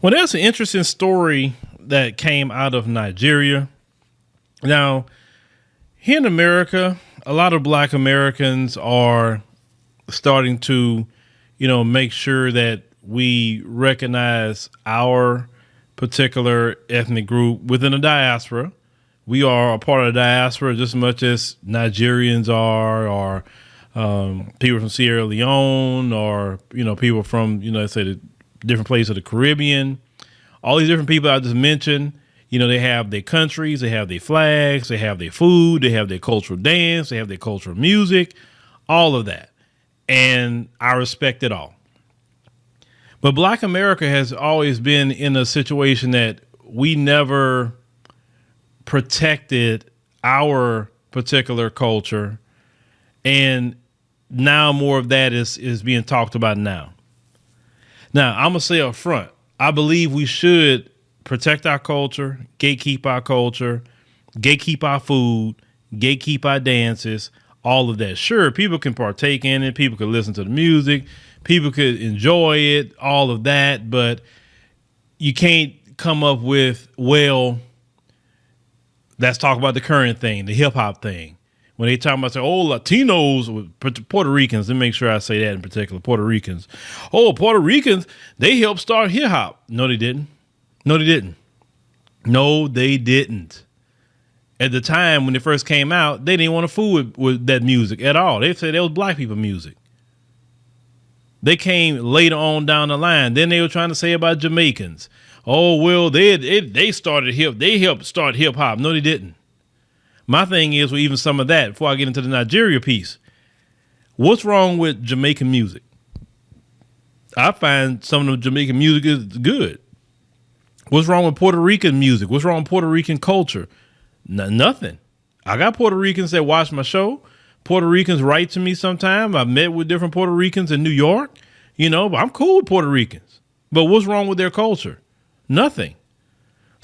Well, there's an interesting story that came out of Nigeria. Now, here in America, a lot of Black Americans are starting to, make sure that we recognize our particular ethnic group within the diaspora. We are a part of the diaspora just as much as Nigerians are, or people from Sierra Leone, or, people from, say the different places of the Caribbean. All these different people I just mentioned, they have their countries, they have their flags, they have their food, they have their cultural dance, they have their cultural music, all of that. And I respect it all. But Black America has always been in a situation that we never protected our particular culture. And now more of that is being talked about now. Now, I'm going to say up front, I believe we should protect our culture, gatekeep our culture, gatekeep our food, gatekeep our dances, all of that. Sure, people can partake in it. People can listen to the music. People could enjoy it, all of that. But you can't come up with, well, let's talk about the current thing, the hip hop thing. When they talk about, Latinos, Puerto Ricans, let me make sure I say that in particular, Puerto Ricans. Oh, Puerto Ricans, they helped start hip hop. No, they didn't. No, they didn't. No, they didn't. At the time when it first came out, they didn't want to fool with that music at all. They said it was Black people music. They came later on down the line. Then they were trying to say about Jamaicans. Oh, well, they started they helped start hip hop. No, they didn't. My thing is, with even some of that, before I get into the Nigeria piece, what's wrong with Jamaican music? I find some of the Jamaican music is good. What's wrong with Puerto Rican music? What's wrong with Puerto Rican culture? Nothing. I got Puerto Ricans that watch my show. Puerto Ricans write to me sometime. I've met with different Puerto Ricans in New York, but I'm cool with Puerto Ricans. But what's wrong with their culture? Nothing.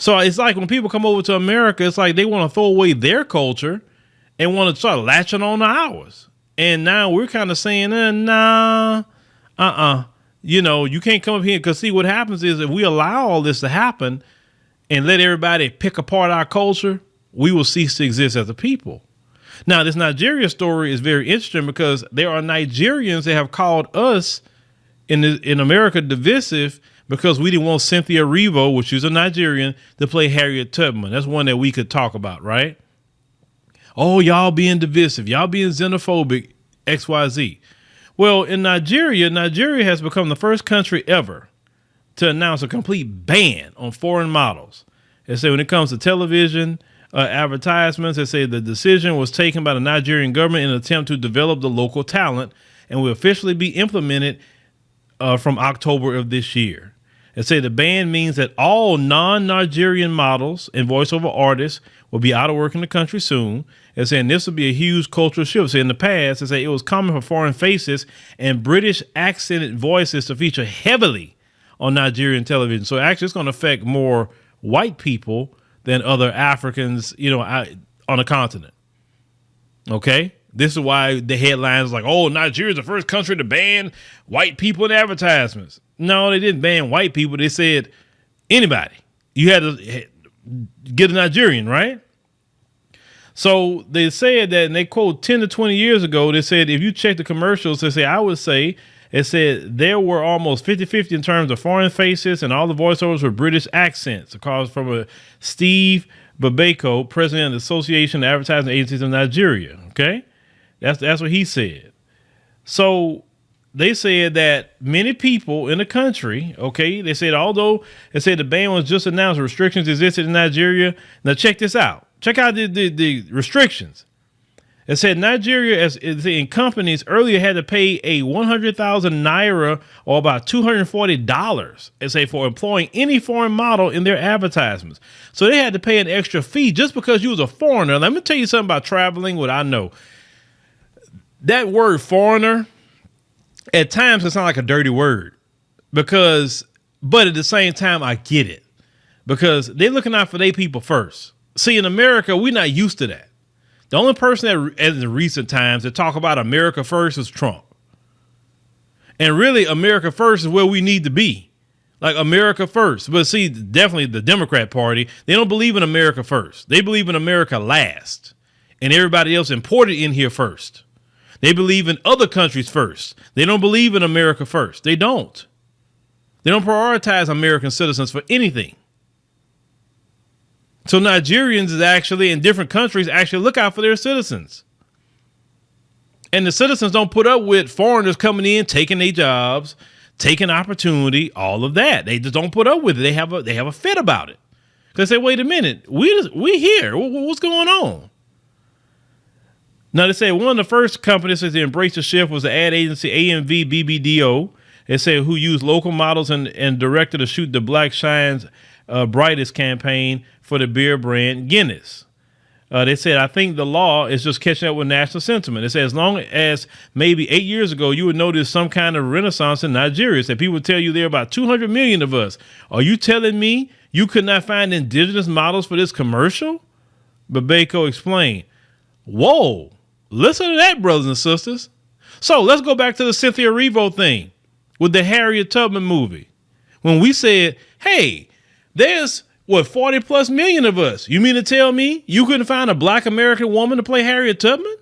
So it's like when people come over to America, it's like they want to throw away their culture and want to start latching on to ours. And now we're kind of saying, nah, you can't come up here, because see, what happens is if we allow all this to happen and let everybody pick apart our culture, we will cease to exist as a people. Now, this Nigeria story is very interesting because there are Nigerians that have called us in America divisive because we didn't want Cynthia Erivo, which is a Nigerian, to play Harriet Tubman. That's one that we could talk about, right? Oh, y'all being divisive. Y'all being xenophobic, XYZ. Well, in Nigeria has become the first country ever to announce a complete ban on foreign models. They say when it comes to television advertisements, they say the decision was taken by the Nigerian government in an attempt to develop the local talent and will officially be implemented from October of this year. They say the ban means that all non-Nigerian models and voiceover artists will be out of work in the country soon. They're saying this will be a huge cultural shift. So in the past, they say it was common for foreign faces and British accented voices to feature heavily on Nigerian television. So actually it's going to affect more white people than other Africans, on the continent. Okay. This is why the headlines like, oh, Nigeria is the first country to ban white people in advertisements. No, they didn't ban white people. They said anybody. You had to get a Nigerian, right? So they said that, and they quote 10 to 20 years ago, they said, if you check the commercials, they say, I would say, it said there were almost 50-50 in terms of foreign faces, and all the voiceovers were British accents. It comes from a Steve Babeko, president of the Association of Advertising Agencies of Nigeria. Okay. That's what he said. So they said that many people in the country, okay, they said, although they said the ban was just announced, restrictions existed in Nigeria. Now check this out. Check out the restrictions. It said Nigeria, as in companies earlier, had to pay a 100,000 naira, or about $240, it say, for employing any foreign model in their advertisements. So they had to pay an extra fee just because you was a foreigner. Let me tell you something about traveling, what I know. That word foreigner, at times it sounds like a dirty word but at the same time, I get it because they're looking out for their people first. See, in America, we're not used to that. The only person that in recent times that talk about America first is Trump. And really, America first is where we need to be. like America first. But see, definitely the Democrat Party, they don't believe in America first. They believe in America last and everybody else imported in here first. They believe in other countries first. They don't believe in America first. They don't. They don't prioritize American citizens for anything. So Nigerians is actually in different countries actually look out for their citizens. And the citizens don't put up with foreigners coming in, taking their jobs, taking opportunity, all of that. They just don't put up with it. They have a fit about it. Because they say, wait a minute, we here. What's going on? Now, they say one of the first companies to embrace the shift was the ad agency AMV BBDO. They say who used local models and directed to shoot the Black Shines Brightest campaign for the beer brand Guinness. They said, I think the law is just catching up with national sentiment. They said, as long as maybe 8 years ago, you would notice some kind of renaissance in Nigeria. That people would tell you there are about 200 million of us. Are you telling me you could not find indigenous models for this commercial? Babeko explained. Whoa, listen to that, brothers and sisters. So let's go back to the Cynthia Erivo thing with the Harriet Tubman movie. When we said, hey, there's 40 plus million of us. You mean to tell me you couldn't find a Black American woman to play Harriet Tubman?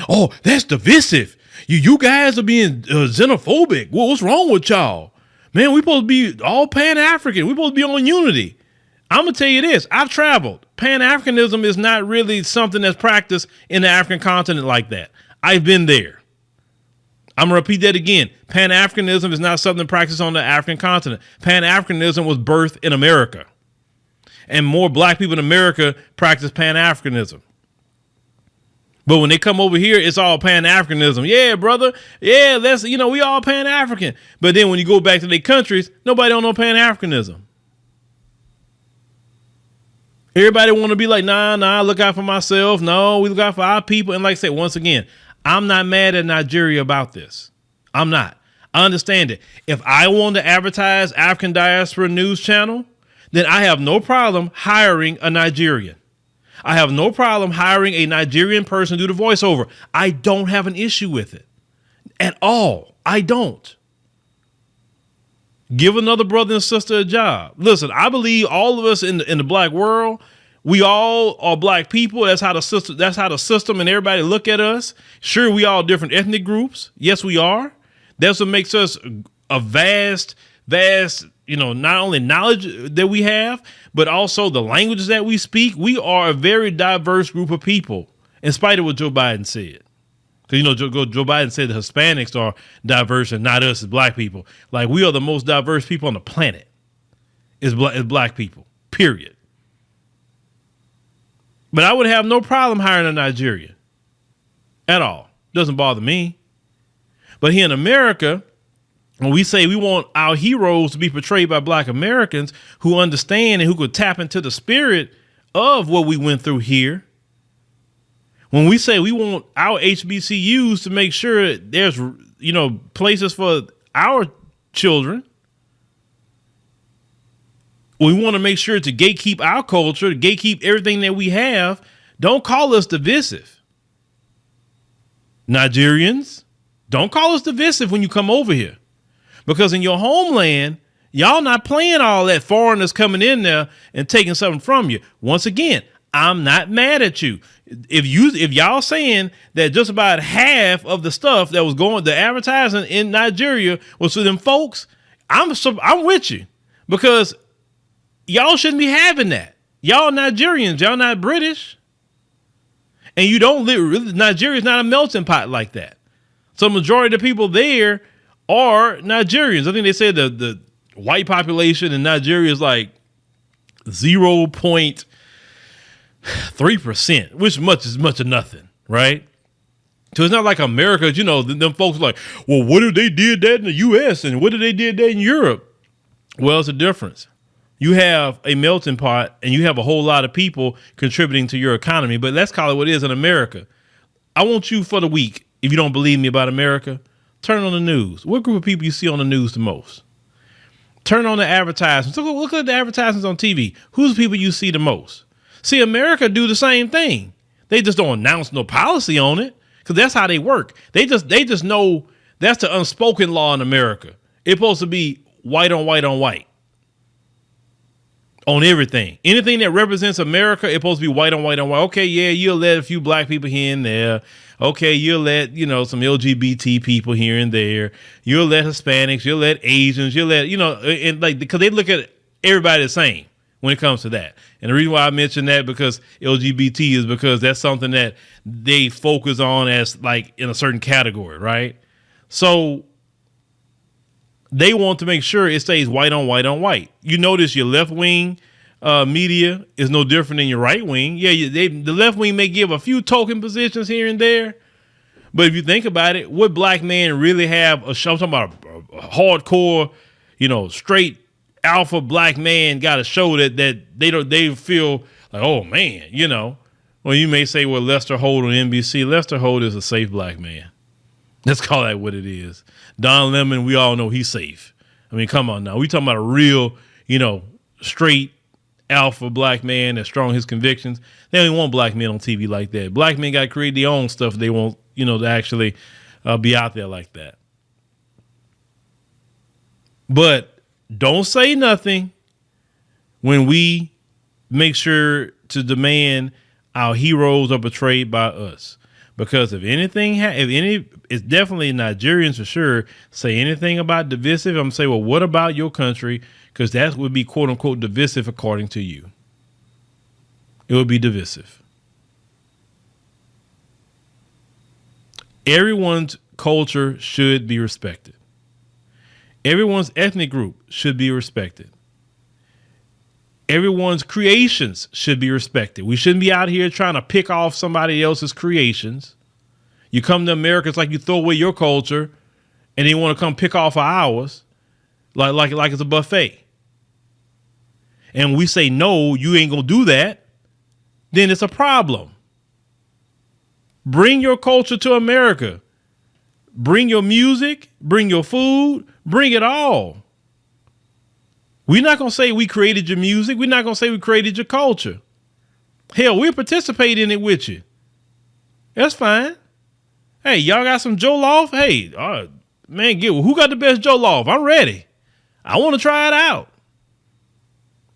Oh, that's divisive. You guys are being xenophobic. What's wrong with y'all? Man, we supposed to be all Pan-African. We supposed to be on unity. I'm going to tell you this. I've traveled. Pan-Africanism is not really something that's practiced in the African continent like that. I've been there. I'm going to repeat that again. Pan-Africanism is not something practiced on the African continent. Pan-Africanism was birthed in America. And more black people in America practice Pan-Africanism. But when they come over here, it's all Pan-Africanism. Yeah, brother. Yeah, we all Pan-African. But then when you go back to their countries, nobody don't know Pan-Africanism. Everybody want to be like, nah, look out for myself. No, we look out for our people. And like I said, once again, I'm not mad at Nigeria about this. I'm not. I understand it. If I want to advertise African Diaspora News Channel, then I have no problem hiring a Nigerian. I have no problem hiring a Nigerian person to do the voiceover. I don't have an issue with it at all. I don't. Give another brother and sister a job. Listen, I believe all of us in the black world, we all are black people. That's how the system and everybody look at us. Sure, we all different ethnic groups. Yes, we are. That's what makes us a vast, not only knowledge that we have, but also the languages that we speak. We are a very diverse group of people, in spite of what Joe Biden said. Because, Joe Biden said the Hispanics are diverse and not us as black people. Like, we are the most diverse people on the planet is black people, period. But I would have no problem hiring a Nigerian at all. Doesn't bother me. But here in America, when we say we want our heroes to be portrayed by black Americans who understand and who could tap into the spirit of what we went through here, when we say we want our HBCUs to make sure there's, places for our children, we want to make sure to gatekeep our culture, to gatekeep everything that we have. Don't call us divisive. Nigerians, don't call us divisive when you come over here. Because in your homeland, y'all not playing all that foreigners coming in there and taking something from you. Once again, I'm not mad at you. If y'all saying that just about half of the stuff that was going, the advertising in Nigeria was for them folks, I'm with you, because y'all shouldn't be having that. Y'all Nigerians, y'all not British, and you don't live. Nigeria's not a melting pot like that. So majority of the people there are Nigerians. I think they said the white population in Nigeria is like 0.3%, which is much of nothing, right? So it's not like America, them folks are like, well, what if they did that in the U.S. and what if they did that in Europe? Well, it's a difference. You have a melting pot and you have a whole lot of people contributing to your economy, but let's call it what it is in America. I want you for the week, if you don't believe me about America, turn on the news. What group of people you see on the news the most? Turn on the advertisements. Look at the advertisements on TV. Who's the people you see the most? See, America do the same thing. They just don't announce no policy on it because that's how they work. They just know that's the unspoken law in America. It's supposed to be white on white on white on everything. Anything that represents America, it's supposed to be white on white on white. Okay, yeah, you'll let a few black people here and there. Okay, you'll let, some LGBT people here and there. You'll let Hispanics, you'll let Asians, you'll let, and like, because they look at everybody the same when it comes to that. And the reason why I mention that, because LGBT is because that's something that they focus on as like in a certain category, right? So they want to make sure it stays white on white on white. You notice your left wing media is no different than your right wing. Yeah, the left wing may give a few token positions here and there, but if you think about it, what black man really have a show? I'm talking about a hardcore, straight alpha black man got a show that they feel like, oh man, Well, you may say, well, Lester Holt on NBC. Lester Holt is a safe black man. Let's call that what it is. Don Lemon, we all know he's safe. I mean, come on now. We talking about a real, straight alpha black man that's strong in his convictions. They don't even want black men on TV like that. Black men got to create their own stuff. They want, to actually be out there like that. But don't say nothing when we make sure to demand our heroes are portrayed by us. Because if anything, it's definitely Nigerians for sure, say anything about divisive, I'm going to say, well, what about your country? Because that would be, quote unquote, divisive according to you. It would be divisive. Everyone's culture should be respected. Everyone's ethnic group should be respected. Everyone's creations should be respected. We shouldn't be out here trying to pick off somebody else's creations. You come to America, it's like you throw away your culture and they want to come pick off ours like it's a buffet. And we say, no, you ain't going to do that. Then it's a problem. Bring your culture to America. Bring your music, bring your food, bring it all. We're not going to say we created your music. We're not going to say we created your culture. Hell, we'll participate in it with you. That's fine. Hey, y'all got some jollof? Hey, man, who got the best jollof? I'm ready. I want to try it out.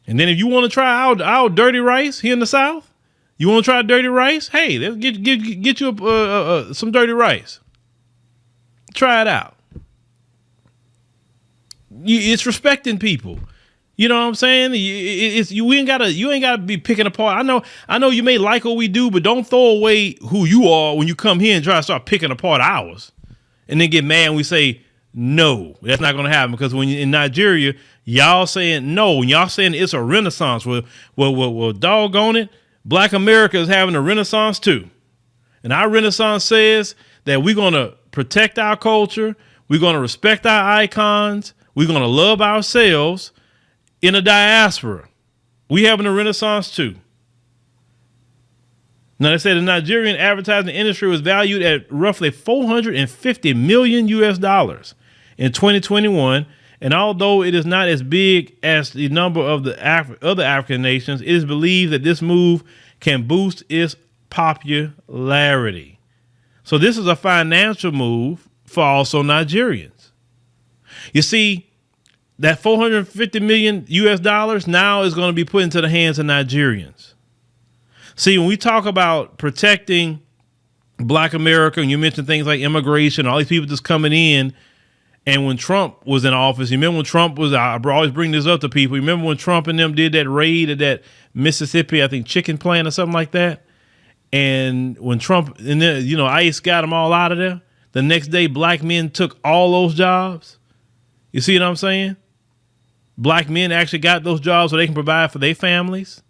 And then if you want to try our dirty rice here in the South, you want to try dirty rice? Hey, let's get you some dirty rice. Try it out. It's respecting people. You know what I'm saying? You ain't gotta be picking apart. I know you may like what we do, but don't throw away who you are when you come here and try to start picking apart ours, and then get mad when we say no. That's not gonna happen, because when you're in Nigeria, y'all saying no, and y'all saying it's a renaissance. Well, doggone it, Black America is having a renaissance too, and our renaissance says that we're gonna protect our culture, we're gonna respect our icons, we're gonna love ourselves. In a diaspora, we having a renaissance too. Now, they say the Nigerian advertising industry was valued at roughly $450 million in 2021. And although it is not as big as the number of the other African nations, it is believed that this move can boost its popularity. So this is a financial move for also Nigerians. You see, that $450 million now is going to be put into the hands of Nigerians. See, when we talk about protecting Black America, and you mentioned things like immigration, all these people just coming in, and when Trump was in office, you remember when Trump was, I always bring this up to people, you remember when Trump and them did that raid at that Mississippi, I think, chicken plant or something like that? And when Trump, and then, ICE got them all out of there, the next day, black men took all those jobs. You see what I'm saying? Black men actually got those jobs so they can provide for their families.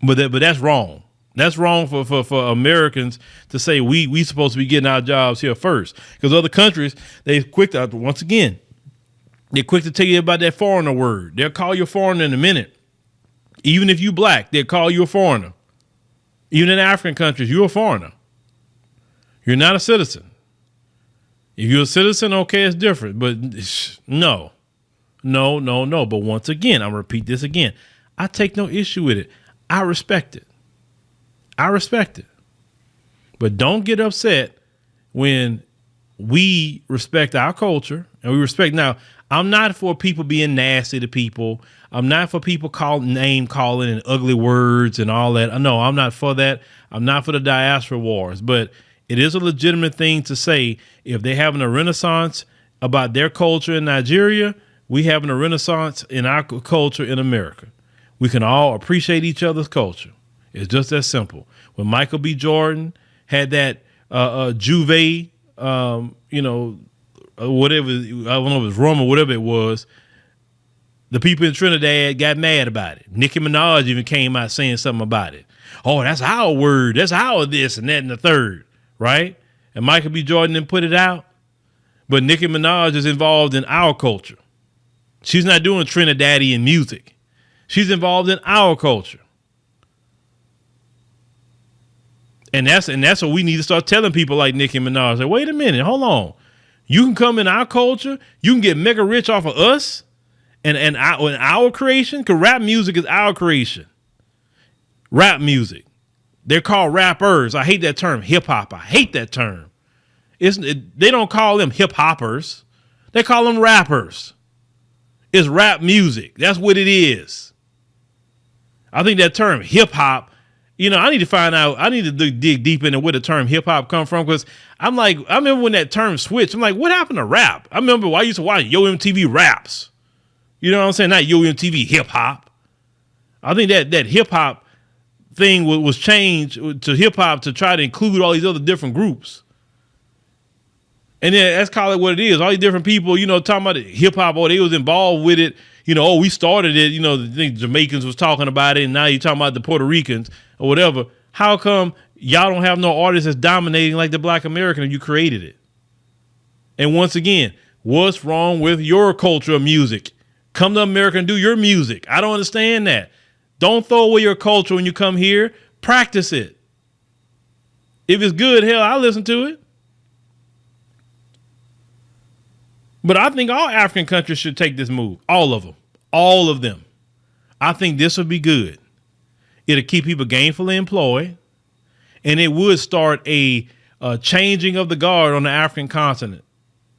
But that's wrong. That's wrong for Americans to say we supposed to be getting our jobs here first. Because other countries, they're quick to, once again, they're quick to tell you about that foreigner word. They'll call you a foreigner in a minute. Even if you black, they'll call you a foreigner. Even in African countries, you're a foreigner. You're not a citizen. If you're a citizen, okay, it's different. But no. But once again, I'm going to repeat this again. I take no issue with it. I respect it. But don't get upset when we respect our culture and we respect. Now, I'm not for people being nasty to people. I'm not for people name calling and ugly words and all that. No, I'm not for that. I'm not for the diaspora wars, but it is a legitimate thing to say if they're having a renaissance about their culture in Nigeria, we having a renaissance in our culture in America. We can all appreciate each other's culture. It's just that simple. When Michael B. Jordan had that Juve, whatever, I don't know if it was rum or whatever it was, the people in Trinidad got mad about it. Nicki Minaj even came out saying something about it. Oh, that's our word. That's our this and that and the third, right? And Michael B. Jordan didn't put it out. But Nicki Minaj is involved in our culture. She's not doing Trinidadian music. She's involved in our culture. And that's what we need to start telling people like Nicki Minaj. Like, wait a minute, hold on. You can come in our culture. You can get mega rich off of us and our creation. Because rap music is our creation. Rap music. They're called rappers. I hate that term, hip hop. I hate that term. They don't call them hip hoppers. They call them rappers. It's rap music. That's what it is. I think that term hip hop, I need to find out. I need to dig deep into where the term hip hop come from, because I remember when that term switched. I'm like, what happened to rap? I remember I used to watch Yo MTV Raps. You know what I'm saying? Not Yo MTV hip hop. I think that hip hop thing was changed to hip hop to try to include all these other different groups. And then let's call it what it is. All these different people, talking about hip hop, they was involved with it. We started it. The Jamaicans was talking about it, and now you're talking about the Puerto Ricans or whatever. How come y'all don't have no artists that's dominating like the Black American and you created it? And once again, what's wrong with your culture of music? Come to America and do your music. I don't understand that. Don't throw away your culture when you come here. Practice it. If it's good, hell, I'll listen to it. But I think all African countries should take this move. All of them. All of them. I think this would be good. It'll keep people gainfully employed. And it would start a changing of the guard on the African continent.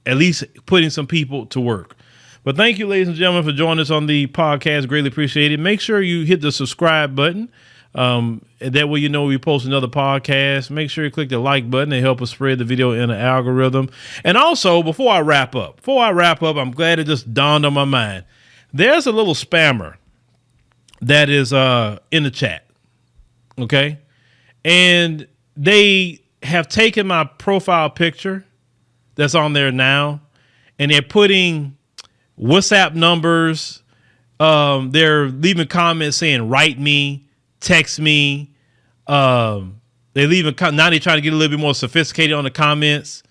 At least putting some people to work. But thank you, ladies and gentlemen, for joining us on the podcast. Greatly appreciate it. Make sure you hit the subscribe button. That way we post another podcast. Make sure you click the like button to help us spread the video in the algorithm. And also, before I wrap up, I'm glad it just dawned on my mind. There's a little spammer that is in the chat. Okay? And they have taken my profile picture that's on there now, and they're putting WhatsApp numbers. They're leaving comments saying, write me, text me. Now they're trying to get a little bit more sophisticated on the comments.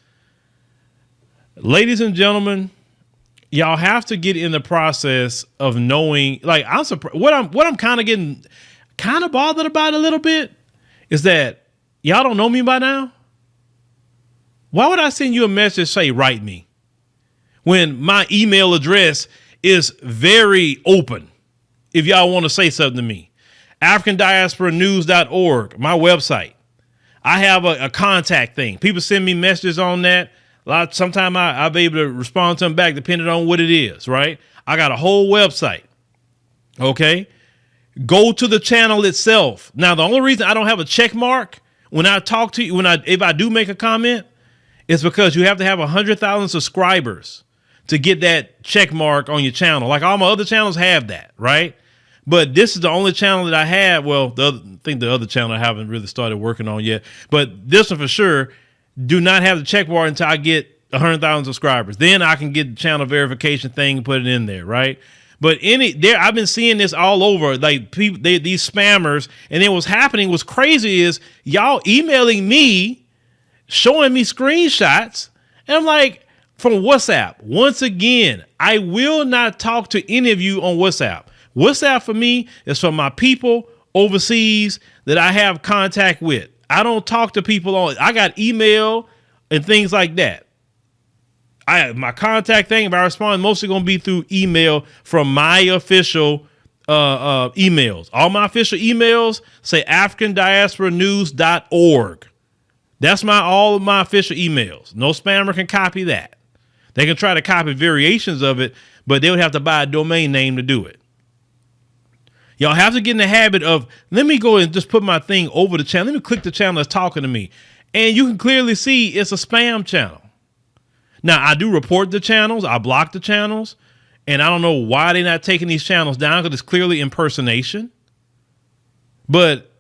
Ladies and gentlemen, y'all have to get in the process of knowing, like, I'm surprised. What I'm kind of getting kind of bothered about a little bit is that y'all don't know me by now. Why would I send you a message say write me when my email address is very open? If y'all want to say something to me, AfricanDiasporaNews.org, my website. I have a contact thing. People send me messages on that. Sometimes I'll be able to respond to them back depending on what it is, right? I got a whole website. Okay. Go to the channel itself. Now, the only reason I don't have a check mark when I talk to you, if I do make a comment, is because you have to have 100,000 subscribers to get that check mark on your channel. Like all my other channels have that, right? But this is the only channel that I have. Well, I think the other channel I haven't really started working on yet. But this one for sure, do not have the check mark until I get 100,000 subscribers. Then I can get the channel verification thing and put it in there, right? But I've been seeing this all over, like people, these spammers. And then what's crazy is y'all emailing me, showing me screenshots. And I'm like, from WhatsApp. Once again, I will not talk to any of you on WhatsApp. WhatsApp for me is for my people overseas that I have contact with. I don't talk to people I got email and things like that. My contact thing, if I respond, mostly going to be through email from my official emails. All my official emails say AfricanDiasporaNews.org. That's all of my official emails. No spammer can copy that. They can try to copy variations of it, but they would have to buy a domain name to do it. Y'all have to get in the habit of, let me go and just put my thing over the channel. Let me click the channel that's talking to me. And you can clearly see it's a spam channel. Now, I do report the channels. I block the channels. And I don't know why they're not taking these channels down, because it's clearly impersonation. But,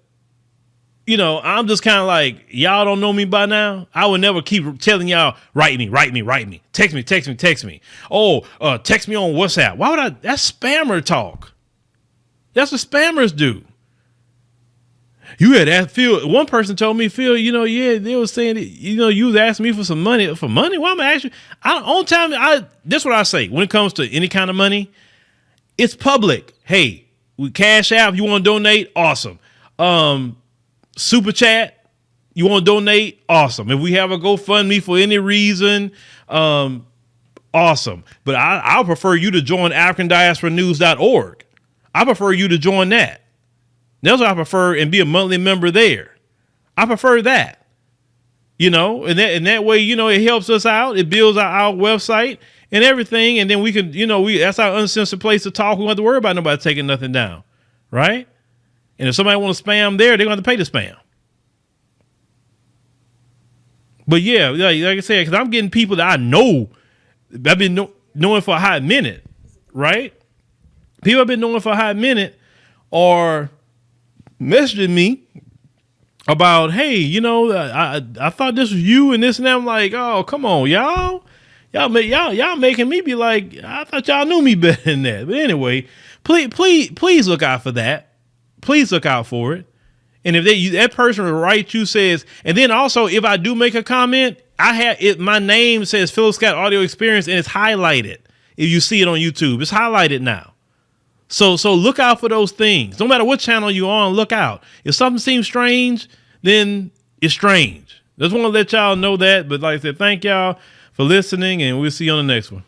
you know, I'm just kind of like, y'all don't know me by now. I would never keep telling y'all, write me. Text me. Oh, text me on WhatsApp. Why would I? That's spammer talk. That's what spammers do. You had asked Phil. One person told me, Phil, you know, yeah, they were saying that, you know, you was asking me for some money. For money? Why am I asking? This is what I say when it comes to any kind of money. It's public. Hey, we cash out. If you want to donate, awesome. Super chat. You want to donate? Awesome. If we have a GoFundMe for any reason, awesome. But I'll prefer you to join AfricanDiasporaNews.org. I prefer you to join that. That's what I prefer, and be a monthly member there. I prefer that, you know, and that way, you know, it helps us out. It builds our website and everything. And then we can, you know, that's our uncensored place to talk. We don't have to worry about nobody taking nothing down. Right. And if somebody wants to spam there, they're going to have to pay to spam. But yeah, like I said, because I'm getting people that I know, I've been knowing for a hot minute. Right. People have been knowing for a hot minute are messaging me about, hey, you know, I thought this was you and this and that. I'm like, oh, come on, y'all making me be like, I thought y'all knew me better than that. But anyway, please look out for that. Please look out for it. And if that person will write you says, and then also if I do make a comment, my name says Phillip Scott Audio Experience, and it's highlighted. If you see it on YouTube, it's highlighted now. So look out for those things. No matter what channel you're on, look out. If something seems strange, then it's strange. Just want to let y'all know that. But like I said, thank y'all for listening, and we'll see you on the next one.